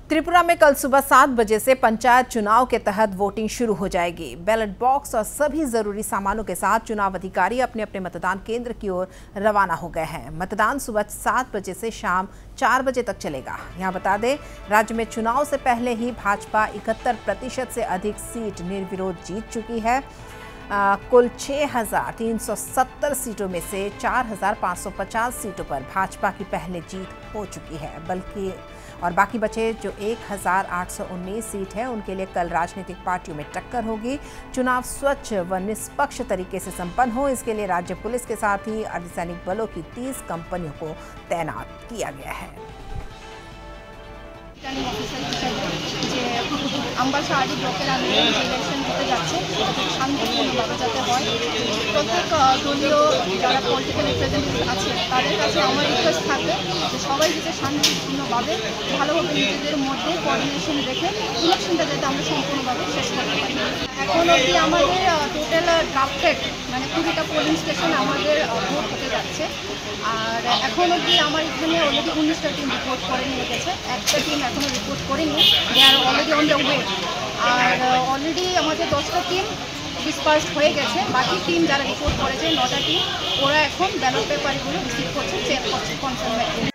त्रिपुरा में कल सुबह 7 बजे से पंचायत चुनाव के तहत वोटिंग शुरू हो जाएगी। बैलेट बॉक्स और सभी जरूरी सामानों के साथ चुनाव अधिकारी अपने अपने मतदान केंद्र की ओर रवाना हो गए हैं। मतदान सुबह 7 बजे से शाम 4 बजे तक चलेगा। यहां बता दें, राज्य में चुनाव से पहले ही भाजपा 71% से अधिक सीट निर्विरोध जीत चुकी है। कुल 6,370 सीटों में से 4,550 सीटों पर भाजपा की पहले जीत हो चुकी है। बाकी बचे जो 1,819 सीट है उनके लिए कल राजनीतिक पार्टियों में टक्कर होगी। चुनाव स्वच्छ व निष्पक्ष तरीके से संपन्न हो, इसके लिए राज्य पुलिस के साथ ही अर्धसैनिक बलों की 30 कंपनियों को तैनात किया गया है। আমরা শারীরিক ব্লকের আন্দোলন যে ইলেকশন হতে যাচ্ছে শান্তিপূর্ণভাবে যাতে হয়, প্রত্যেক দলীয় যারা পলিটিক্যাল রিপ্রেজেন্টেটিভ আছে তাদের কাছে আমার রিকোয়েস্ট থাকবে যে সবাই যাতে শান্তিপূর্ণভাবে ভালোভাবে নিজেদের মধ্যে কোঅর্ডিনেশন রেখে ইলেকশনটা যাতে আমরা সম্পূর্ণভাবে শেষ করতে পারি। এখন অবধি আমাদের টোটাল ড্রাফটেড মানে 20টা পোলিং স্টেশন আমাদের ভোট হতে যাচ্ছে। আর এখন অবধি আমার এখানে অলরেডি 19টা টিম রিপোর্ট করে নিয়ে গেছে, একটা টিম এখনও রিপোর্ট করেনি, they are already on the way. আর অলরেডি আমাদের 10টা টিম ডিসপার্সড হয়ে গেছে। বাকি টিম যারা রিপোর্ট করেছে 9টা টিম, ওরা এখন ব্যালট পেপারগুলো রিসিভ করছে, চেক করছে কনসার্ন